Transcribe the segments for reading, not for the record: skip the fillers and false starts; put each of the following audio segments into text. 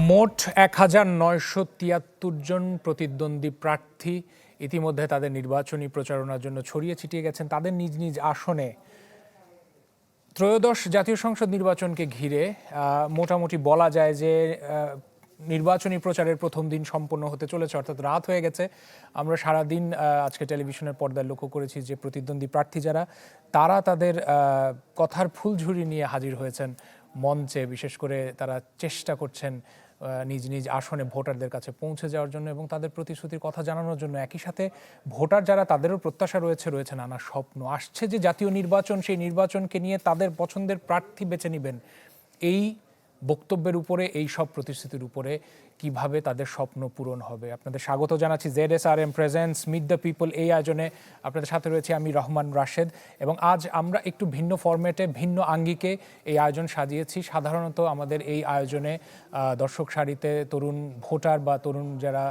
মোট ১,৯৭৩ জন প্রতিদ্বন্দ্বী প্রার্থী ইতিমধ্যে তাদের নির্বাচনী প্রচারণার জন্য ছড়িয়ে ছিটিয়ে গেছেন তাদের নিজ নিজ আসনে। ত্রয়োদশ জাতীয় সংসদ নির্বাচনকে ঘিরে মোটামুটি বলা যায় যে নির্বাচনী প্রচারের প্রথম দিন সম্পন্ন হতে চলেছে, অর্থাৎ রাত হয়ে গেছে। আমরা সারাদিন আজকে টেলিভিশনের পর্দায় লক্ষ্য করেছি যে প্রতিদ্বন্দ্বী প্রার্থী যারা তারা তাদের কথার ফুলঝুরি নিয়ে হাজির হয়েছেন মঞ্চে। বিশেষ করে তারা চেষ্টা করছেন নিজ নিজ আসনে ভোটারদের কাছে পৌঁছে যাওয়ার জন্য এবং তাদের প্রতিশ্রুতির কথা জানানোর জন্য। একই সাথে ভোটার যারা তাদেরও প্রত্যাশা রয়েছে নানা স্বপ্ন। আসছে যে জাতীয় নির্বাচন, সেই নির্বাচনকে নিয়ে তাদের পছন্দের প্রার্থী বেছে নেবেন। এই বক্তব্যের উপরে, এই সব প্রতিশ্রুতির উপরে কিভাবে তাদের স্বপ্ন পূরণ হবে। আপনাদের স্বাগত জানাচ্ছি ZSRM presents meet the people এই আয়োজনে। আপনাদের সাথে রয়েছে আমি রহমান রাশেদ এবং আজ আমরা একটু ভিন্ন ফরম্যাটে, ভিন্ন আঙ্গিকে এই আয়োজন সাজিয়েছি। সাধারণত আমাদের এই আয়োজনে দর্শক সারিতে তরুণ ভোটার বা তরুণ যারা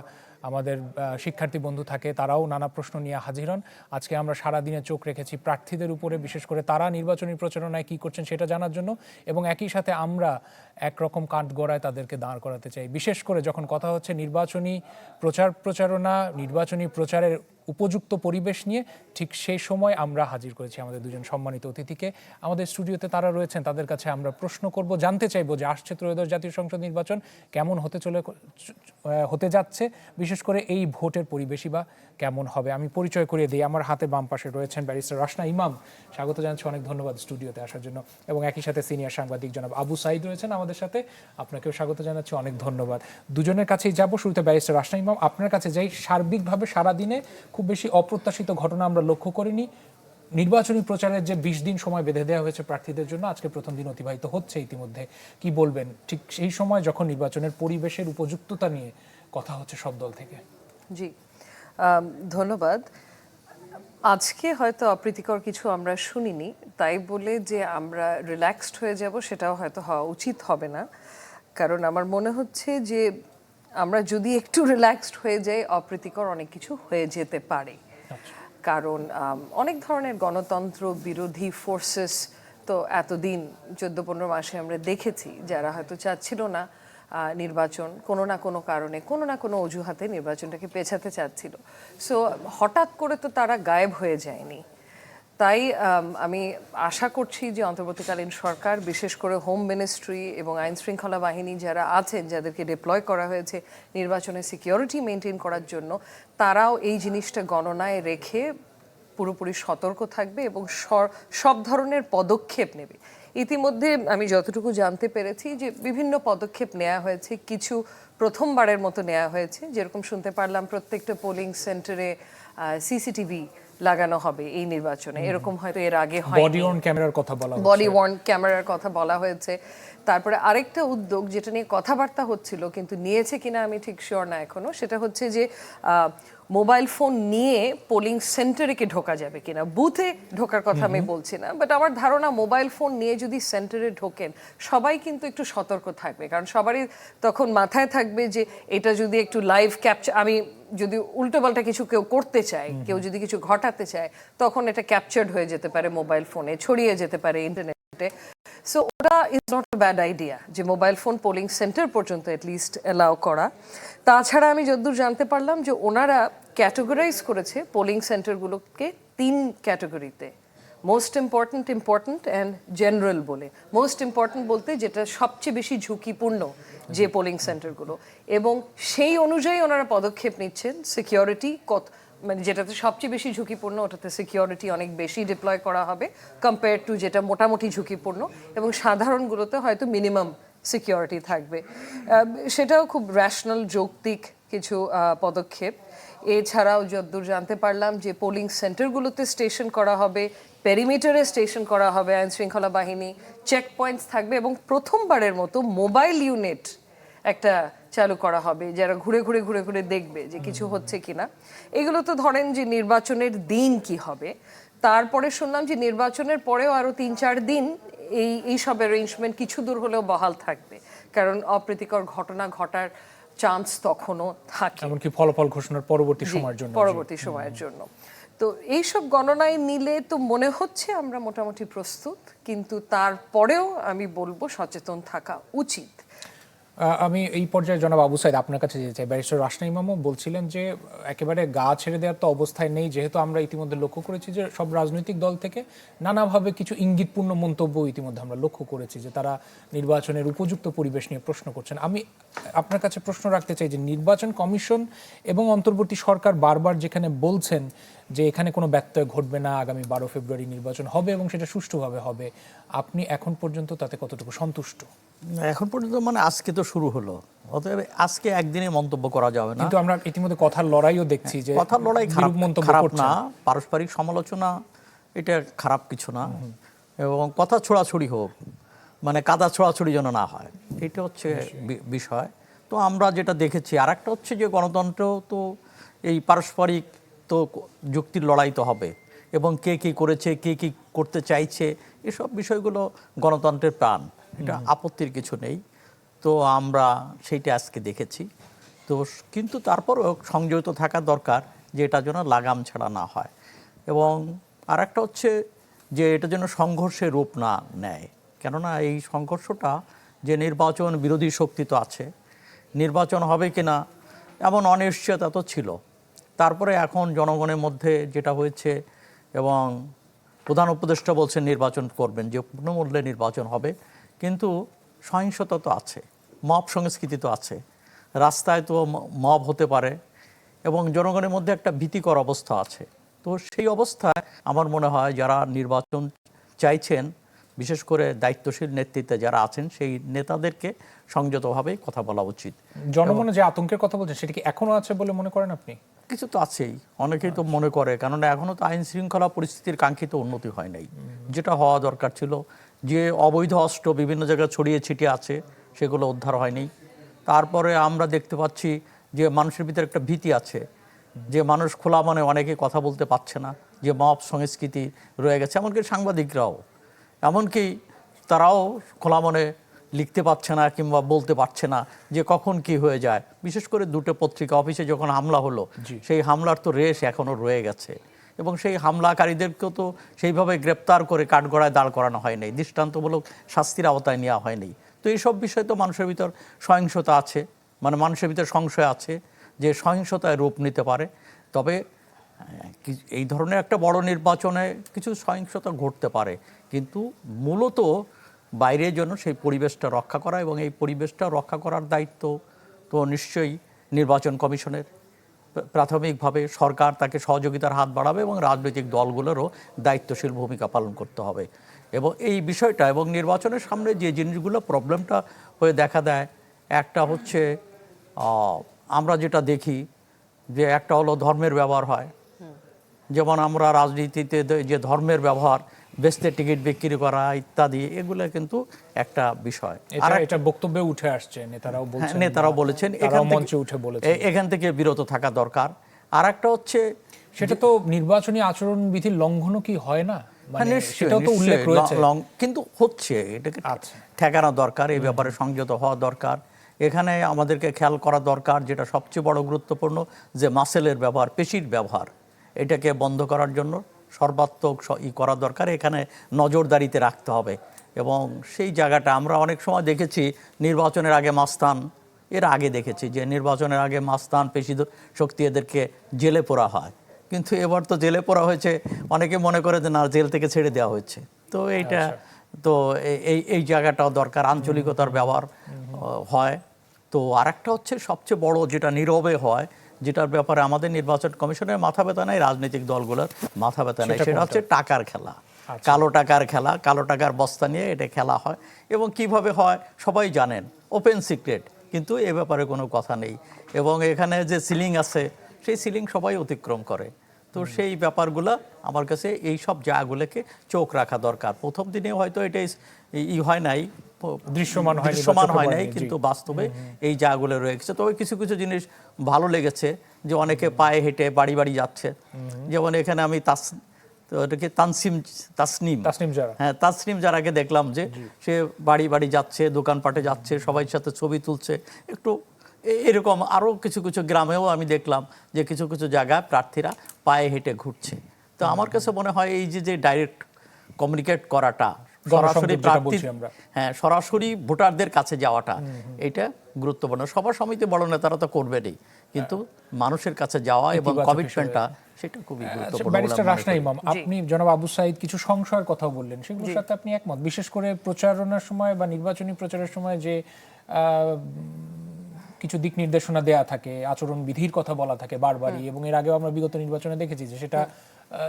আমাদের শিক্ষার্থী বন্ধু থাকে তারাও নানা প্রশ্ন নিয়ে হাজির হন। আজকে আমরা সারাদিনে চোখ রেখেছি প্রার্থীদের উপরে, বিশেষ করে তারা নির্বাচনী প্রচারণায় কী করছেন সেটা জানার জন্য এবং একই সাথে আমরা একরকম কাঠগড়ায় তাদেরকে দাঁড় করাতে চাই। বিশেষ করে যখন কথা হচ্ছে নির্বাচনী প্রচারণা, নির্বাচনী প্রচারের উপযুক্ত পরিবেশ নিয়ে, ঠিক সেই সময় আমরা হাজির করেছি আমাদের দুজন সম্মানিত অতিথিকে। আমাদের স্টুডিওতে তারা রয়েছেন, তাদের কাছে আমরা প্রশ্ন করব, জানতে চাইবো যে আসছে ত্রয়োদশ জাতীয় সংসদ নির্বাচন কেমন হতে যাচ্ছে, বিশেষ করে এই ভোটের পরিবেশই বা কেমন হবে। আমি পরিচয় করিয়ে দিই। আমার হাতে বাম পাশে রয়েছেন ব্যারিস্টার রসনা ইমাম, স্বাগত জানাচ্ছি, অনেক ধন্যবাদ স্টুডিওতে আসার জন্য। এবং একই সাথে সিনিয়র সাংবাদিক জনাব আবু সাইদ রয়েছেন আমাদের সাথে, আপনাকেও স্বাগত জানাচ্ছি, অনেক ধন্যবাদ। দুজনের কাছেই যাব। শুরুতে ব্যারিস্টার রসনা ইমাম, আপনার কাছে যাই। সার্বিকভাবে সারাদিনে খুব বেশি অপ্রত্যাশিত ঘটনা আমরা লক্ষ্য করিনি। নির্বাচনী প্রচারের যে 20 দিন সময় বেঁধে দেওয়া হয়েছে প্রার্থীদের জন্য, আজকে প্রথম দিন অতিবাহিত হচ্ছে ইতিমধ্যে। কি বলবেন ঠিক সেই সময় যখন নির্বাচনের পরিবেশের উপযুক্ততা নিয়ে কথা হচ্ছে সব দল থেকে? জি, ধন্যবাদ। আজকে হয়তো অপ্রীতিকর কিছু আমরা শুনিনি, তাই বলে যে আমরা রিল্যাক্সড হয়ে যাব সেটাও হয়তো হওয়া উচিত হবে না। কারণ আমার মনে হচ্ছে যে আমরা যদি একটু রিল্যাক্সড হয়ে যাই, অপ্রীতিকর অনেক কিছু হয়ে যেতে পারে। কারণ অনেক ধরনের গণতন্ত্র বিরোধী ফোর্সেস তো এতদিন 14-15 মাসে আমরা দেখেছি, যারা হয়তো চাচ্ছিল না নির্বাচন, কোনো না কোনো কারণে, কোনো না কোনো অজুহাতে নির্বাচনটাকে পেছাতে চাচ্ছিল। সো হঠাৎ করে তো তারা গায়েব হয়ে যায়নি। তাই আমি আশা করছি যে অন্তর্বর্তীকালীন সরকার, বিশেষ করে হোম মিনিস্ট্রি এবং আইন শৃঙ্খলা বাহিনী যারা আছেন, যাদেরকে ডিপ্লয় করা হয়েছে নির্বাচনের সিকিউরিটি মেনটেন করার জন্য, তারাও এই জিনিসটা গণনায় রেখে পুরোপুরি সতর্ক থাকবে এবং সব ধরনের পদক্ষেপ নেবে। ইতিমধ্যে আমি যতটুকু জানতে পেরেছি যে বিভিন্ন পদক্ষেপ নেওয়া হয়েছে, কিছু প্রথমবারের মতো নেওয়া হয়েছে। যেরকম শুনতে পারলাম প্রত্যেকটা পোলিং সেন্টারে CCTV লাগানো হবে এই নির্বাচনে, এরকম হয়তো এর আগে হয়। বডি ওয়ার্ন ক্যামেরার কথা বলা হয়েছে। বডি ওয়ার্ন ক্যামেরার কথা বলা হয়েছে। তারপরে আরেকটা উদ্যোগ যেটা নিয়ে কথাবার্তা হচ্ছিল, কিন্তু নিয়েছে কিনা আমি ঠিক শিওর না এখনো, সেটা হচ্ছে যে মোবাইল ফোন নিয়ে পোলিং সেন্টারে কি ঢোকা যাবে কিনা। বুথে ঢোকার কথা আমি বলছি না, বাট আমার ধারণা মোবাইল ফোন নিয়ে যদি সেন্টারে ঢোকেন, সবাই কিন্তু একটু সতর্ক থাকবে। কারণ সবারই তখন মাথায় থাকবে যে এটা যদি একটু লাইভ ক্যাপচার, আমি যদি উল্টোপাল্টা কিছু কেউ করতে চায়, কেউ যদি কিছু ঘটাতে চায়, তখন এটা ক্যাপচার্ড হয়ে যেতে পারে মোবাইল ফোনে, ছড়িয়ে যেতে পারে ইন্টারনেটে। সো ওটা is not a bad idea যে মোবাইল ফোন পোলিং সেন্টার পর্যন্ত অ্যাটলিস্ট অ্যালাউ করা। তাছাড়া আমি যতদূর জানতে পারলাম যে ওনারা ক্যাটেগরাইজ করেছে পোলিং সেন্টারগুলোকে 3 ক্যাটেগরিতে, মোস্ট ইম্পর্ট্যান্ট অ্যান্ড জেনারেল বলে। মোস্ট ইম্পর্ট্যান্ট বলতে যেটা সবচেয়ে বেশি ঝুঁকিপূর্ণ যে পোলিং সেন্টারগুলো, এবং সেই অনুযায়ী ওনারা পদক্ষেপ নিচ্ছেন। সিকিউরিটি মানে যেটাতে সবচেয়ে বেশি ঝুঁকিপূর্ণ, ওটাতে সিকিউরিটি অনেক বেশি ডিপ্লয় করা হবে কম্পেয়ার টু যেটা মোটামুটি ঝুঁকিপূর্ণ, এবং সাধারণগুলোতে হয়তো মিনিমাম সিকিউরিটি থাকবে। সেটাও খুব র্যাশনাল, যৌক্তিক কিছু পদক্ষেপ। এছাড়াও যতদূর জানতে পারলাম যে পোলিং সেন্টারগুলোতে স্টেশন করা হবে, পেরিমিটারে স্টেশন করা হবে আইন শৃঙ্খলা বাহিনী, চেক পয়েন্টস থাকবে, এবং প্রথমবারের মতো মোবাইল ইউনিট একটা চালু করা হবে, যারা ঘুরে ঘুরে দেখবে যে কিছু হচ্ছে কিনা। এগুলো তো ধরেন যে নির্বাচনের দিন কি হবে। তারপরে শুনলাম যে নির্বাচনের পরেও আরও 3-4 দিন এই সব অ্যারেঞ্জমেন্ট কিছু দূর হলেও বহাল থাকবে, কারণ অপ্রীতিকর ঘটনা ঘটার চান্স তখনও থাকে, এমনকি ফলাফল ঘোষণার পরবর্তী সময়ের জন্য। তো এইসব গণনায় নিলে তো মনে হচ্ছে আমরা মোটামুটি প্রস্তুত, কিন্তু তারপরেও আমি বলবো সচেতন থাকা উচিত। আমি এই পর্যায়ে জনাব আবু সাইদ আপনার কাছে যেতে চাই। ব্যারিস্টার রাসনা ইমামও বলছিলেন যে একেবারে গা ছেড়ে দেওয়ার তো অবস্থায় নেই, যেহেতু আমরা ইতিমধ্যে লক্ষ্য করেছি যে সব রাজনৈতিক দল থেকে নানাভাবে কিছু ইঙ্গিতপূর্ণ মন্তব্য ইতিমধ্যে আমরা লক্ষ্য করেছি যে তারা নির্বাচনের উপযুক্ত পরিবেশ নিয়ে প্রশ্ন করছেন। আমি আপনার কাছে প্রশ্ন রাখতে চাই যে নির্বাচন কমিশন এবং অন্তর্বর্তী সরকার বারবার যেখানে বলছেন যে এখানে কোনো ব্যত্যয় ঘটবে না, আগামী 12 ফেব্রুয়ারি নির্বাচন হবে এবং সেটা সুষ্ঠুভাবে হবে, আপনি এখন পর্যন্ত তাতে কতটুকু সন্তুষ্ট? এখন পর্যন্ত মানে আজকে তো শুরু হলো, অতএব আজকে একদিনে মন্তব্য করা যাবে না। কিন্তু আমরা ইতিমধ্যে কথার লড়াইও দেখছি যে কথার লড়াই খারাপ বিরূপ মন্তব্য খারাপ করছেন। না, পারস্পরিক সমালোচনা এটা খারাপ কিছু না, এবং কথা ছোড়াছুড়ি হোক, মানে কাদা ছোড়াছুড়ি যেন না হয়, এটা হচ্ছে বিষয়। তো আমরা যেটা দেখেছি, আর একটা হচ্ছে যে গণতন্ত্র তো এই পারস্পরিক তো যুক্তির লড়াই তো হবে, এবং কে কী করেছে, কে কী করতে চাইছে, এসব বিষয়গুলো গণতন্ত্রের প্রাণ, এটা আপত্তির কিছু নেই। তো আমরা সেইটা আজকে দেখেছি। তো কিন্তু তারপরও সংযত থাকা দরকার যে এটা যেন লাগাম ছাড়া না হয়, এবং আর একটা হচ্ছে যে এটা যেন সংঘর্ষের রূপ না নেয়। কেননা এই সংঘর্ষটা যে নির্বাচন বিরোধী শক্তি তো আছে, নির্বাচন হবে কিনা এমন অনিশ্চয়তা তো ছিল। তারপরে এখন জনগণের মধ্যে যেটা হয়েছে, এবং প্রধান উপদেষ্টা বলছেন নির্বাচন করবেন, যে পূর্ণ মূল্যে নির্বাচন হবে, কিন্তু সহিংসতা তো আছে, মব সংস্কৃতি তো আছে, রাস্তায় তো মব হতে পারে, এবং জনগণের মধ্যে একটা ভীতিকর অবস্থা আছে। তো সেই অবস্থায় আমার মনে হয় যারা নির্বাচন চাইছেন, বিশেষ করে দায়িত্বশীল নেতৃত্বে যারা আছেন, সেই নেতাদেরকে সংযতভাবে কথা বলা উচিত। জনমনে যে আতঙ্কের কথা বলছেন সেটা কি এখনো আছে বলে মনে করেন আপনি? কিছু তো আছেই, অনেকেই তো মনে করে, কেননা এখনো তো আইন শৃঙ্খলা পরিস্থিতির কাঙ্ক্ষিত উন্নতি হয় নাই, যেটা হওয়া দরকার ছিল। যে অবৈধ অস্ত্র বিভিন্ন জায়গায় ছড়িয়ে ছিটিয়ে আছে সেগুলো উদ্ধার হয়নি। তারপরে আমরা দেখতে পাচ্ছি যে মানুষের ভিতরে একটা ভীতি আছে, যে মানুষ খোলা মনে অনেকে কথা বলতে পারছে না, যে মব সংস্কৃতি রয়ে গেছে, এমনকি সাংবাদিকরাও, এমনকি তারাও খোলা মনে লিখতে পারছে না কিংবা বলতে পারছে না যে কখন কি হয়ে যায়। বিশেষ করে দুটো পত্রিকা অফিসে যখন হামলা হলো, সেই হামলার তো রেশ এখনও রয়ে গেছে, এবং সেই হামলাকারীদেরকেও তো সেইভাবে গ্রেপ্তার করে কাঠগড়ায় দাঁড় করানো হয়নি, দৃষ্টান্তমূলক শাস্তির আওতায় নেওয়া হয়নি। তো এইসব বিষয়ে তো মানুষের ভিতর সহিংসতা আছে, মানে মানুষের ভিতর সংশয় আছে যে সহিংসতায় রূপ নিতে পারে। তবে এই ধরনের একটা বড় নির্বাচনে কিছু সহিংসতা ঘটতে পারে, কিন্তু মূলত বাইরের জন্য সেই পরিবেশটা রক্ষা করা, এবং এই পরিবেশটা রক্ষা করার দায়িত্ব তো নিশ্চয়ই নির্বাচন কমিশনের। প্রাথমিকভাবে সরকার তাকে সহযোগিতার হাত বাড়াবে, এবং রাজনৈতিক দলগুলোরও দায়িত্বশীল ভূমিকা পালন করতে হবে। এবং এই বিষয়টা, এবং নির্বাচনের সামনে যে জিনিসগুলো প্রবলেমটা হয়ে দেখা দেয়, একটা হচ্ছে আমরা যেটা দেখি যে একটা হলো ধর্মের ব্যবহার হয়, যেমন আমরা রাজনীতিতে যে ধর্মের ব্যবহার, বেস্তে টিকিট বিক্রি করা ইত্যাদি, এগুলো কিন্তু একটা বিষয়। আর এটা বক্তব্যে উঠে আসছে, নেতারাও বলছেন, নেতারাও বলেছেন, মঞ্চে উঠে বলেছেন, এখান থেকে বিরত থাকা দরকার। আর একটা হচ্ছে সেটা তো নির্বাচনী আচরণ বিধির লঙ্ঘনও কি হয় না? সেটাও তো উল্লেখ নিশ্চয়ই রয়েছে, কিন্তু হচ্ছে, এটাকে ঠেকানো দরকার, এই ব্যাপারে সংযত হওয়া দরকার। এখানে আমাদেরকে খেয়াল করা দরকার, যেটা সবচেয়ে বড় গুরুত্বপূর্ণ, যে মাসেলের ব্যবহার, পেশির ব্যবহার, এটাকে বন্ধ করার জন্য সর্বাত্মক করা দরকার। এখানে নজরদারিতে রাখতে হবে, এবং সেই জায়গাটা আমরা অনেক সময় দেখেছি নির্বাচনের আগে মাস্তান, এর আগে দেখেছি যে নির্বাচনের আগে মাস্তান, পেশি শক্তি, এদেরকে জেলে পোরা হয়, কিন্তু এবার তো জেলে পোরা হয়েছে, অনেকে মনে করে যে না, জেল থেকে ছেড়ে দেওয়া হয়েছে। তো এইটা তো এই জায়গাটাও দরকার, আঞ্চলিকতার ব্যবহার হয়। তো আরেকটা হচ্ছে সবচেয়ে বড়, যেটা নীরবে হয়, যেটার ব্যাপারে আমাদের নির্বাচন কমিশনের মাথা ব্যথা নাই, রাজনৈতিক দলগুলোর মাথা ব্যথা নাই, সেটা হচ্ছে টাকার খেলা, কালো টাকার খেলা, কালো টাকার বস্তা নিয়ে এটা খেলা হয়। এবং কিভাবে হয় সবাই জানেন, ওপেন সিক্রেট, কিন্তু এ ব্যাপারে কোনো কথা নেই। এবং এখানে যে সিলিং আছে, সেই সিলিং সবাই অতিক্রম করে। তো সেই ব্যাপারগুলো আমার কাছে এই সব জায়গাগুলোকে চোখ রাখা দরকার। প্রথম দিনে হয়তো এটা হয় নাই, দৃশ্যমান হয় নাই, কিন্তু বাস্তবে এই জায়গাগুলো রয়ে গেছে। তবে কিছু কিছু জিনিস ভালো লেগেছে, যে অনেকে পায়ে হেঁটে বাড়ি বাড়ি যাচ্ছে। যেমন এখানে আমি তাসনিম যারাকে দেখলাম যে সে বাড়ি বাড়ি যাচ্ছে, দোকানপাটে যাচ্ছে, সবাই সাথে ছবি তুলছে। একটু এরকম আরও কিছু কিছু গ্রামেও আমি দেখলাম যে কিছু কিছু জায়গায় প্রার্থীরা পায়ে হেঁটে ঘুরছে। তো আমার কাছে মনে হয় এই যে ডাইরেক্ট কমিউনিকেট করাটা সরাসরি যেটা বলছি আমরা। হ্যাঁ, সরাসরি ভোটারদের কাছে যাওয়াটা এটা গুরুত্বপূর্ণ। সবার সমিতি বড় নেতারা তো করবেনই, কিন্তু মানুষের কাছে যাওয়া এবং ইতিবাচক কমিটমেন্টটা সেটা খুবই গুরুত্বপূর্ণ বলে ব্যারিস্টার আমি মনে রাসনা করি। ইমাম, আপনি জনাব আবু সাইদ কিছু সংশয়ের কথাও বললেন, সেগুলোর সাথে আপনি একমত? বিশেষ করে প্রচারণার সময় বা নির্বাচনী প্রচারের সময় যে কিছু দিক নির্দেশনা দেয়া থাকে, আচরণ বিধির কথা বলা থাকে বারবারই, এবং এর আগেও আমরা বিগত নির্বাচনে দেখেছি যে সেটা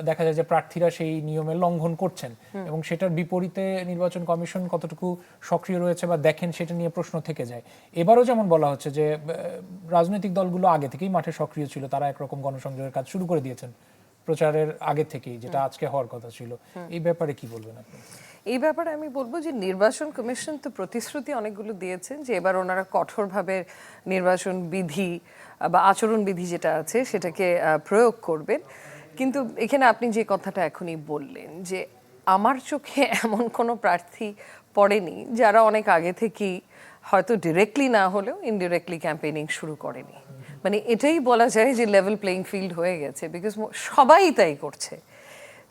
দেখা যায় যে প্রার্থীরা সেই নিয়মের লঙ্ঘন করছেন, এবং সেটার বিপরীতে নির্বাচন কমিশন কতটুকু সক্রিয় রয়েছে বা দেখেন সেটা নিয়ে প্রশ্ন থেকে যায়। এবারও যেমন বলা হচ্ছে যে রাজনৈতিক দলগুলো আগে থেকেই মাঠে সক্রিয় ছিল, তারা একরকম গণসংযোগের কাজ শুরু করে দিয়েছেন প্রচারের আগে থেকেই, যেটা আজকে হওয়ার কথা ছিল। এই ব্যাপারে কি বলবেন আপনি? এই ব্যাপারে আমি বলবো যে নির্বাচন কমিশন তো প্রতিশ্রুতি অনেকগুলো দিয়েছেন যে এবার ওনারা কঠোরভাবে নির্বাচন বিধি বা আচরণ বিধি যেটা আছে সেটাকে প্রয়োগ করবেন। কিন্তু এখানে আপনি যে কথাটা এখনই বললেন যে আমার চোখে এমন কোনো প্রার্থী পড়েনি যারা অনেক আগে থেকেই হয়তো ডিরেক্টলি না হলেও ইনডিরেক্টলি ক্যাম্পেইনিং শুরু করেনি। মানে এটাই বলা যায় যে লেভেল প্লেইং ফিল্ড হয়ে গেছে, বিকজ সবাই তাই করছে।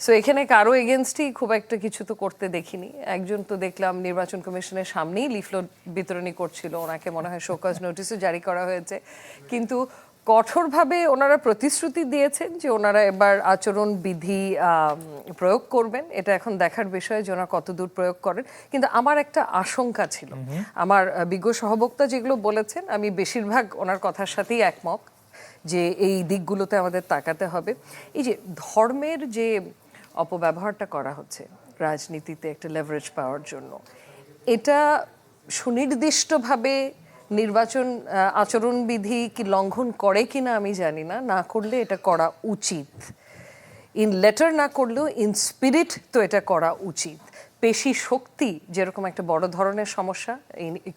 সো এখানে কারো এগেনস্টই খুব একটা কিছু তো করতে দেখিনি। একজন তো দেখলাম নির্বাচন কমিশনের সামনেই লিফলেট বিতরণী করছিল, ওনাকে মনে হয় শোকজ নোটিশও জারি করা হয়েছে। কিন্তু কঠোরভাবে ওনারা প্রতিশ্রুতি দিয়েছেন যে ওনারা এবার আচরণ বিধি প্রয়োগ করবেন। এটা এখন দেখার বিষয় যে ওনারা কতদূর প্রয়োগ করেন। কিন্তু আমার একটা আশঙ্কা ছিল, আমার বিজ্ঞ সহবক্তা যেগুলো বলেছেন আমি বেশিরভাগ ওনার কথার সাথেই একমত, যে এই দিকগুলোতে আমাদের তাকাতে হবে। এই যে ধর্মের যে অপব্যবহারটা করা হচ্ছে রাজনীতিতে একটা লেভারেজ পাওয়ার জন্য, এটা সুনির্দিষ্টভাবে নির্বাচন আচরণবিধি কি লঙ্ঘন করে কিনা আমি জানি না, না করলে এটা করা উচিত। ইন লেটার না করলেও ইন স্পিরিট তো এটা করা উচিত। পেশি শক্তি যেরকম একটা বড় ধরনের সমস্যা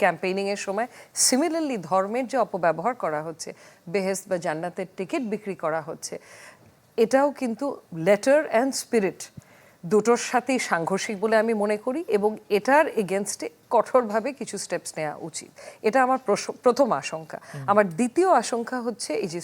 ক্যাম্পেইনিংয়ের সময়, সিমিলারলি ধর্মের যে অপব্যবহার করা হচ্ছে, বেহেশত বা জান্নাতের টিকিট বিক্রি করা হচ্ছে, এটাও কিন্তু লেটার অ্যান্ড স্পিরিট দুটোর সাথেই সাংঘর্ষিক বলে আমি মনে করি, এবং এটার এগেনস্টে কঠোরভাবে কিছু স্টেপস নেওয়া উচিত। এটা আমার প্রথম আশঙ্কা। আমার দ্বিতীয় আশঙ্কা হচ্ছে এই যে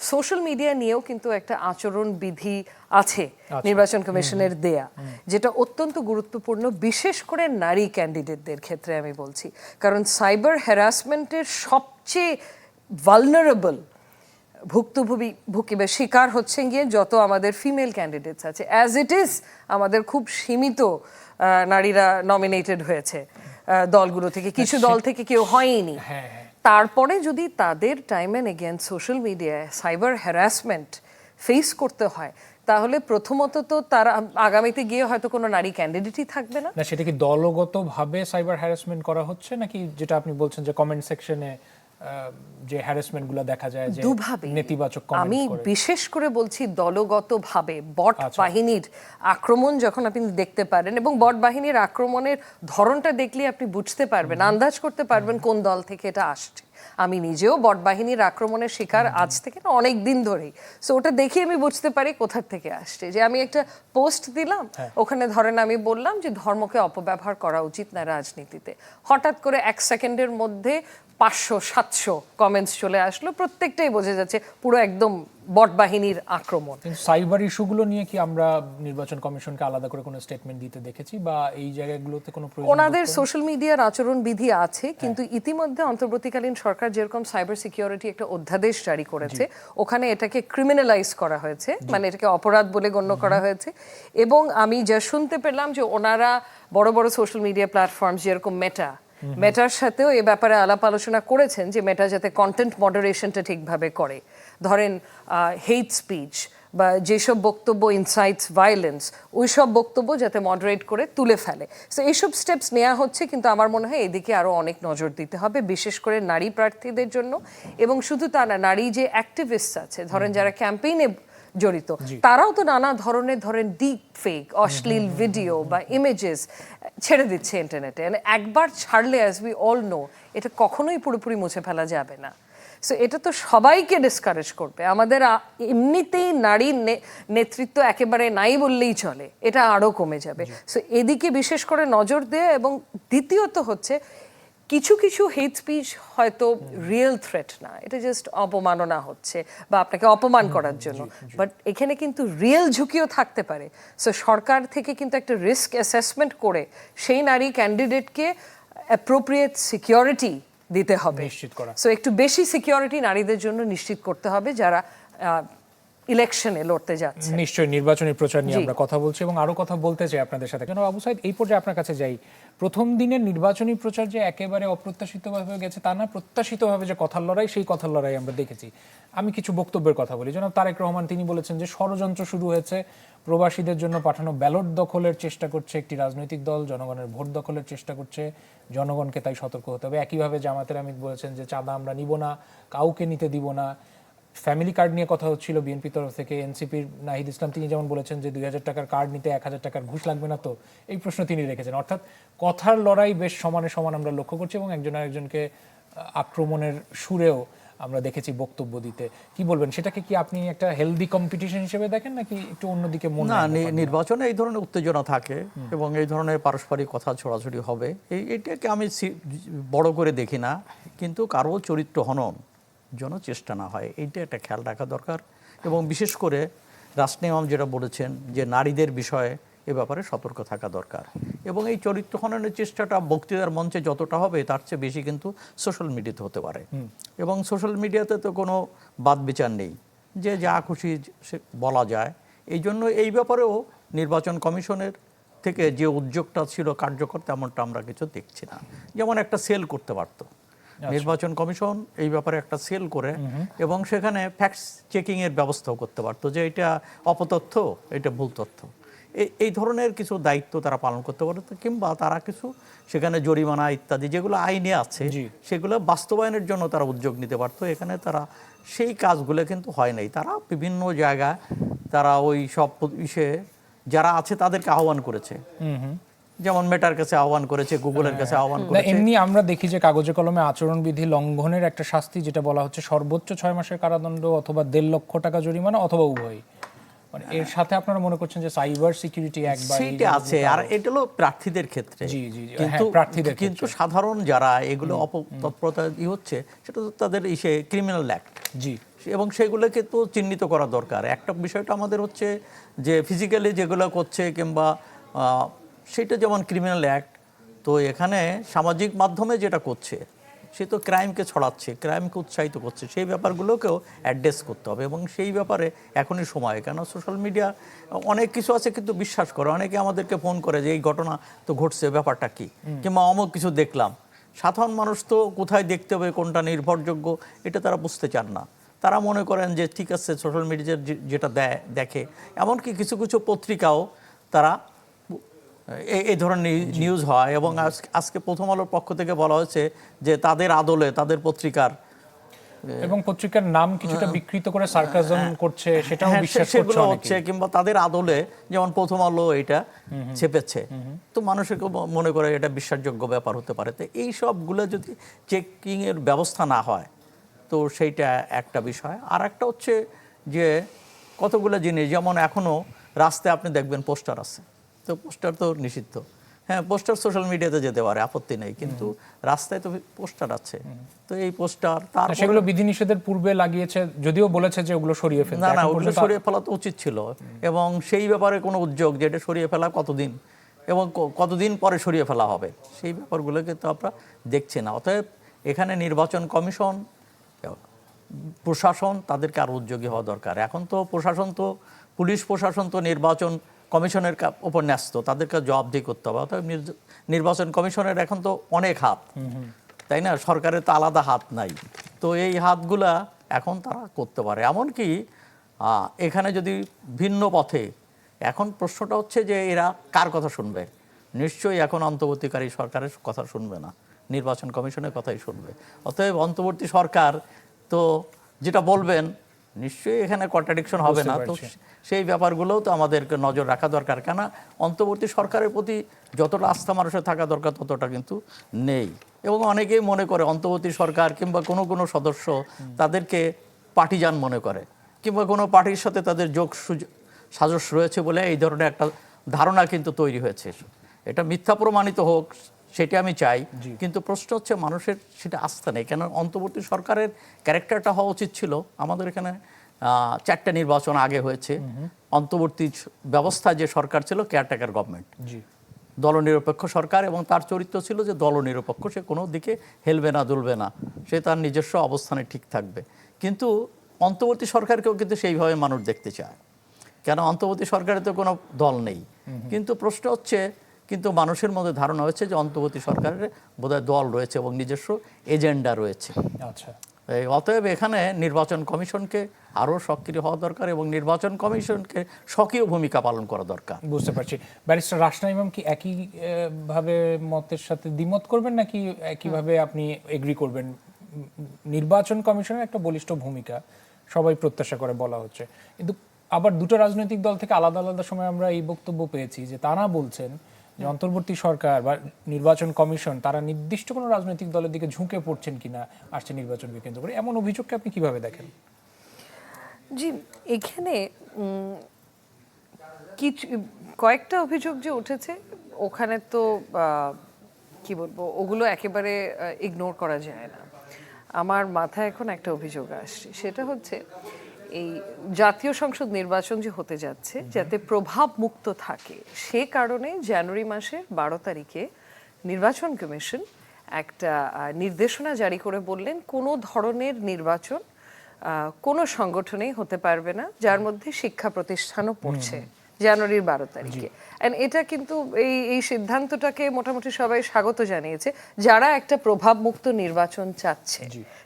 সোশ্যাল মিডিয়া নিয়েও কিন্তু একটা আচরণ বিধি আছে নির্বাচন কমিশনের দেয়া, যেটা অত্যন্ত গুরুত্বপূর্ণ, বিশেষ করে নারী ক্যান্ডিডেটদের ক্ষেত্রে আমি বলছি। কারণ সাইবার হ্যারাসমেন্টের সবচেয়ে ভালনারেবল ভুক্তভোগী বা শিকার হচ্ছেন গিয়ে যত আমাদের ফিমেল ক্যান্ডিডেটস আছে। অ্যাজ ইট ইজ আমাদের খুব সীমিত নারীরা নমিনেটেড হয়েছে দলগুলো থেকে, কিছু দল থেকে কেউ হয়নি। তারপরে যদি তাদের টাইম অ্যান্ড এগেন সোশ্যাল মিডিয়ায় সাইবার হ্যারাসমেন্ট ফেস করতে হয়, তাহলে প্রথমত তো তারা আগামীতে গিয়ে হয়তো কোনো নারী ক্যান্ডিডেটই থাকবে না। না, সেটা কি দলগতভাবে সাইবার হ্যারাসমেন্ট করা হচ্ছে, নাকি যেটা আপনি বলছেন যে কমেন্ট সেকশনে যে হ্যারাসমেন্টগুলো দেখা যায় যে নেতিবাচক কমেন্ট আমি করে? বিশেষ করে বলছি দলগতভাবে বট বাহিনীর আক্রমণ যখন আপনি দেখতে পারেন, এবং বট বাহিনীর আক্রমণের ধরনটা দেখলে আপনি বুঝতে পারবেন, আন্দাজ করতে পারবেন কোন দল থেকে এটা আসছে। আমি নিজেও বট বাহিনীর আক্রমণের শিকার আজ থেকে না, অনেক দিন ধরেই। সো ওটা দেখে আমি বুঝতে পারি কোথা থেকে আসছে। যে আমি একটা পোস্ট দিলাম, ওখানে ধরেন আমি বললাম যে ধর্মকে অপব্যবহার করা উচিত না রাজনীতিতে, হঠাৎ করে 1 সেকেন্ডের মধ্যে 500-700 কমেন্টস চলে আসলো, প্রত্যেকটাই বোঝা যাচ্ছে পুরো একদম বট বাহিনীর আক্রমণ। সাইবার ইস্যুগুলো নিয়ে কি আমরা নির্বাচন কমিশনকে আলাদা করে কোনো স্টেটমেন্ট দিতে দেখেছি, বা এই জায়গাগুলোতে কোনো প্রয়োজন? ওনাদের সোশ্যাল মিডিয়ার আচরণ বিধি আছে, কিন্তু ইতিমধ্যে অন্তর্বর্তীকালীন সরকার যেরকম সাইবার সিকিউরিটি একটা অধ্যাদেশ জারি করেছে, ওখানে এটাকে ক্রিমিনালাইজ করা হয়েছে, মানে এটাকে অপরাধ বলে গণ্য করা হয়েছে। এবং আমি যা শুনতে পেলাম যে ওনারা বড় বড় সোশ্যাল মিডিয়া প্ল্যাটফর্ম যেরকম মেটার সাথেও এ ব্যাপারে আলাপ আলোচনা করেছেন যে মেটা যাতে কন্টেন্ট মডারেশনটা ঠিকভাবে করে। ধরেন হেট স্পিচ বা যেসব বক্তব্য ইনসাইটস ভায়োলেন্স, ওই সব বক্তব্য যাতে মডারেট করে তুলে ফেলে। সো এইসব স্টেপস নেওয়া হচ্ছে, কিন্তু আমার মনে হয় এদিকে আরও অনেক নজর দিতে হবে, বিশেষ করে নারী প্রার্থীদের জন্য। এবং শুধু তা না, নারী যে অ্যাক্টিভিস্ট আছে, ধরেন যারা ক্যাম্পেইনে জড়িত, তারাও তো নানা ধরনের ধরেন ডিপ ফেক অশ্লীল ভিডিও বা ইমেজেস ছেড়ে দিচ্ছে ইন্টারনেটে। একবার ছাড়লে অ্যাজ উই অল নো, এটা কখনোই পুরোপুরি মুছে ফেলা যাবে না। সো এটা তো সবাইকে ডিসকারেজ করবে। আমাদের এমনিতেই নারীর নেতৃত্ব একেবারে নাই বললেই চলে, এটা আরও কমে যাবে। সো এদিকে বিশেষ করে নজর দেয়া। এবং দ্বিতীয়ত হচ্ছে কিছু কিছু হেট স্পিচ হয়তো রিয়েল থ্রেট না, এটা জাস্ট অপমাননা হচ্ছে বা আপনাকে অপমান করার জন্য, বাট এখানে কিন্তু রিয়েল ঝুঁকিও থাকতে পারে। সো সরকার থেকে কিন্তু একটা রিস্ক অ্যাসেসমেন্ট করে সেই নারী ক্যান্ডিডেটকে অ্যাপ্রোপ্রিয়েট সিকিউরিটি দিতে হবে, নিশ্চিত করা। সো একটু বেশি সিকিউরিটি নারীদের জন্য নিশ্চিত করতে হবে যারা ইলেকশনে লড়তে যাচ্ছে। নিশ্চয়ই নির্বাচনী প্রচার নিয়ে আমরা কথা বলছি এবং আরো কথা বলতে চাই আপনাদের সাথে। জনাব আবু সাইদ, এই পর্যায়ে আপনার কাছে যাই, প্রথম দিনের নির্বাচনী প্রচার যে একেবারে অপ্রত্যাশিতভাবে গেছে তা না, প্রত্যাশিতভাবে যে কথার লড়াই, সেই কথার লড়াই আমরা দেখেছি। আমি কিছু বক্তব্যের কথা বলি। জনাব তারেক রহমান তিনি বলেছেন যে ষড়যন্ত্র শুরু হয়েছে, প্রবাসীদের জন্য পাঠানো ব্যালট দখলের চেষ্টা করছে একটি রাজনৈতিক দল, জনগণের ভোট দখলের চেষ্টা করছে, জনগণকে তাই সতর্ক হতে হবে। একইভাবে জামাতের আমির বলেছেন যে চাঁদা আমরা নিব না, কাউকে নিতে দিব না। ফ্যামিলি কার্ড নিয়ে কথা হচ্ছিল বিএনপি তরফ থেকে, এনসিপির নাহিদ ইসলাম তিনি যেমন বলেছেন যে 2000 টাকার কার্ড নিতে 1000 টাকার ঘুষ লাগবে না, তো এই প্রশ্ন তিনি রেখেছেন। অর্থাৎ কথার লড়াই বেশ সমানে সমান আমরা লক্ষ্য করছি এবং একজন আরেকজনকে আক্রমণের সুরেও আমরা দেখেছি বক্তব্য দিতে। কি বলবেন, সেটাকে কি আপনি একটা হেলদি কম্পিটিশন হিসেবে দেখেন নাকি একটু অন্যদিকে মনে না? হয়? নির্বাচনে এই ধরনের উত্তেজনা থাকে এবং এই ধরনের পারস্পরিক কথা ছড়াছড়ি হবে, এইটাকে আমি বড় করে দেখি না, কিন্তু কারো চরিত্র হনন যেন চেষ্টা না হয়, এইটা একটা খেয়াল রাখা দরকার। এবং বিশেষ করে রাসনে ইমাম যেটা বলেছেন যে নারীদের বিষয়ে এ ব্যাপারে সতর্ক থাকা দরকার। এবং এই চরিত্র হননের চেষ্টাটা বক্তৃতার মঞ্চে যতটা হবে তার চেয়ে বেশি কিন্তু সোশ্যাল মিডিয়াতে হতে পারে। এবং সোশ্যাল মিডিয়াতে তো কোনো বাদ বিচার নেই, যে যা খুশি সে বলা যায়। এই জন্য এই ব্যাপারেও নির্বাচন কমিশনের থেকে যে উদ্যোগটা ছিল কার্যকর, তেমনটা আমরা কিছু দেখছি না। যেমন একটা সেল করতে পারতো নির্বাচন কমিশন এই ব্যাপারে, একটা সেল করে এবং সেখানে ফ্যাক্টস চেকিং এর ব্যবস্থাও করতে পারতো, যে এটা অপতথ্য, এটা ভুল তথ্য, এই ধরনের কিছু দায়িত্ব তারা পালন করতে পারতো। কিংবা তারা কিছু সেখানে জরিমানা ইত্যাদি যেগুলো আইনে আছে সেগুলো বাস্তবায়নের জন্য তারা উদ্যোগ নিতে পারতো। এখানে তারা সেই কাজগুলো কিন্তু হয় নাই। তারা বিভিন্ন জায়গায় তারা ওই সব ইসে যারা আছে তাদেরকে আহ্বান করেছে, যেমন মেটার কাছে আহ্বান করেছে, গুগলের কাছে আহ্বান করেছে। এমনি আমরা দেখি যে কাগজে কলমে আচরণবিধি লঙ্ঘনের একটা শাস্তি যেটা বলা হচ্ছে সর্বোচ্চ 6 মাসের কারাদণ্ড অথবা 1.5 লক্ষ টাকা জরিমানা অথবা উভয়। মানে এর সাথে আপনারা মনে করছেন যে সাইবার সিকিউরিটি একবার সেইটা আছে, আর এটা হলো প্রার্থীদের ক্ষেত্রে। জি জি, কিন্তু প্রার্থীদের কিন্তু সাধারণ যারা এগুলো অপতৎপরতা হচ্ছে, সেটা তো তাদের ইসে ক্রিমিনাল অ্যাক্ট। জি, এবং সেগুলোকে তো চিহ্নিত করা দরকার। একটা বিষয়টা আমাদের হচ্ছে যে ফিজিক্যালি যেগুলো করছে কিংবা সেটা যেমন ক্রিমিনাল অ্যাক্ট, তো এখানে সামাজিক মাধ্যমে যেটা করছে সে তো ক্রাইমকে ছড়াচ্ছে, ক্রাইমকে উৎসাহিত করছে, সেই ব্যাপারগুলোকেও অ্যাড্রেস করতে হবে। এবং সেই ব্যাপারে এখনই সময়, কেন সোশ্যাল মিডিয়া অনেক কিছু আছে কিন্তু বিশ্বাস করে, অনেকে আমাদেরকে ফোন করে যে এই ঘটনা তো ঘটছে, ব্যাপারটা কি, কিংবা অমুক কিছু দেখলাম। সাধারণ মানুষ তো কোথায় দেখতে হবে, কোনটা নির্ভরযোগ্য, এটা তারা বুঝতে চান না। তারা মনে করেন যে ঠিক আছে সোশ্যাল মিডিয়া যেটা দেখে, এমনকি কিছু কিছু পত্রিকাও তারা এই ধরনের নিউজ হয়। এবং আজকে প্রথম আলোর পক্ষ থেকে বলা হয়েছে যে তাদের আদলে তাদের পত্রিকার এবং পত্রিকার নাম কিছুটা বিকৃত করে সার্কাজম করছে, সেটাও বিশ্বাস করছে হচ্ছে, কিংবা তাদের আদলে যেমন প্রথম আলো এটা ছেপেছে, তো মানুষের মনে করে এটা বিশ্বাসযোগ্য ব্যাপার হতে পারে। তো এই সবগুলো যদি চেকিং এর ব্যবস্থা না হয় তো সেইটা একটা বিষয়। আর একটা হচ্ছে যে কতগুলো জিনিস, যেমন এখনো রাস্তায় আপনি দেখবেন পোস্টার আছে, তো পোস্টার তো নিষিদ্ধ। হ্যাঁ, পোস্টার সোশ্যাল মিডিয়াতে যেতে পারে, আপত্তি নেই, কিন্তু রাস্তায় তো পোস্টার আছে। তো এই পোস্টার তার সেগুলো বিধিনিষেধের পূর্বে লাগিয়েছে, যদিও বলেছে যে ওগুলো সরিয়ে ফেলতে। না, ওগুলো সরিয়ে ফেলা তো উচিত ছিল। এবং সেই ব্যাপারে কোনো উদ্যোগ যেটা সরিয়ে ফেলা কতদিন এবং কতদিন পরে সরিয়ে ফেলা হবে, সেই ব্যাপারগুলোকে তো আমরা দেখছি না। অতএব এখানে নির্বাচন কমিশন, প্রশাসন তাদেরকে আরও উদ্যোগী হওয়া দরকার। এখন তো প্রশাসন তো, পুলিশ প্রশাসন তো নির্বাচন কমিশনের উপর ন্যস্ত, তাদেরকে জবাবদিহি করতে হবে। অর্থাৎ নির্বাচন কমিশনের এখন তো অনেক হাত, তাই না? সরকারের তো আলাদা হাত নাই। তো এই হাতগুলা এখন তারা করতে পারে। এমনকি এখানে যদি ভিন্ন পথে, এখন প্রশ্নটা হচ্ছে যে এরা কার কথা শুনবে? নিশ্চয়ই এখন অন্তর্বর্তীকারী সরকারের কথা শুনবে না, নির্বাচন কমিশনের কথাই শুনবে। অতএব অন্তর্বর্তী সরকার তো যেটা বলবেন নিশ্চয়ই এখানে কন্ট্রাডিকশন হবে না। তো সেই ব্যাপারগুলোও তো আমাদেরকে নজর রাখা দরকার, কেন অন্তর্বর্তী সরকারের প্রতি যতটা আস্থা মানুষের থাকা দরকার ততটা কিন্তু নেই। এবং অনেকেই মনে করে অন্তর্বর্তী সরকার কিংবা কোনো কোনো সদস্য তাদেরকে পার্টিজান মনে করে, কিংবা কোনো পার্টির সাথে তাদের যোগ সাজস রয়েছে বলে এই ধরনের একটা ধারণা কিন্তু তৈরি হয়েছে। এটা মিথ্যা প্রমাণিত হোক সেটা আমি চাই, কিন্তু প্রশ্ন হচ্ছে মানুষের সেটা আস্থা নেই। কেন অন্তর্বর্তী সরকারের ক্যারেক্টারটা হওয়া উচিত ছিল, আমাদের এখানে 4টা নির্বাচন আগে হয়েছে, অন্তর্বর্তী ব্যবস্থা যে সরকার ছিল কেয়ারটেকার গভর্নমেন্ট, জি দলনিরপেক্ষ সরকার, এবং তার চরিত্র ছিল যে দলনিরপেক্ষ, সে কোনো দিকে হেলবে না দুলবে না, সে তার নিজস্ব অবস্থানে ঠিক থাকবে। কিন্তু অন্তর্বর্তী সরকারকেও কিন্তু সেইভাবে মানুষ দেখতে চায়, কেন অন্তর্বর্তী সরকারে তো কোনো দল নেই। কিন্তু প্রশ্ন হচ্ছে, কিন্তু মানুষের মধ্যে ধারণা হয়েছে যে অন্তর্বর্তী সরকারের বোধহয় দল রয়েছে এবং নিজস্ব এজেন্ডা রয়েছে। আচ্ছা, অতএব এখানে নির্বাচন কমিশনকে আরও সক্রিয় হওয়া দরকার এবং নির্বাচন কমিশনকে সক্রিয় ভূমিকা পালন করা দরকার। বুঝতে পারছি। ব্যারিস্টার রাশনা ইমাম কি একই ভাবে মতের সাথে দ্বিমত করবেন, নাকি একইভাবে আপনি এগ্রি করবেন? নির্বাচন কমিশনের একটা বলিষ্ঠ ভূমিকা সবাই প্রত্যাশা করে বলা হচ্ছে, কিন্তু আবার দুটো রাজনৈতিক দল থেকে আলাদা আলাদা সময় আমরা এই বক্তব্য পেয়েছি যে তারা বলছেন যে অন্তর্বর্তী সরকার বা নির্বাচন কমিশন তারা নির্দিষ্ট কোনো রাজনৈতিক দলের দিকে ঝুঁকে পড়ছেন কিনা আসছে নির্বাচনকে কেন্দ্র করে। এমন অভিযোগকে আপনি কিভাবে দেখেন? জি, এখানে কিছু কয়েকটা অভিযোগ যে উঠেছে, ওখানে তো কি বলবো, ওগুলো একেবারে ইগনোর করা যায় না। আমার মাথায় এখন একটা অভিযোগ আসছে, সেটা হচ্ছে এই জাতীয় সংসদ নির্বাচন যে হতে যাচ্ছে, যাতে প্রভাব মুক্ত থাকে, সে কারণে জানুয়ারি মাসের 12 তারিখে নির্বাচন কমিশন একটা নির্দেশনা জারি করে বললেন কোনো ধরনের নির্বাচন কোনো সংগঠনেই হতে পারবে না যার মধ্যে শিক্ষা প্রতিষ্ঠানও পড়ছে, জানুয়ারির 12 তারিখে। এন্ড এটা কিন্তু এই সিদ্ধান্তটাকে মোটামুটি সবাই স্বাগত জানিয়েছে, যারা একটা প্রভাব মুক্ত নির্বাচন চাচ্ছে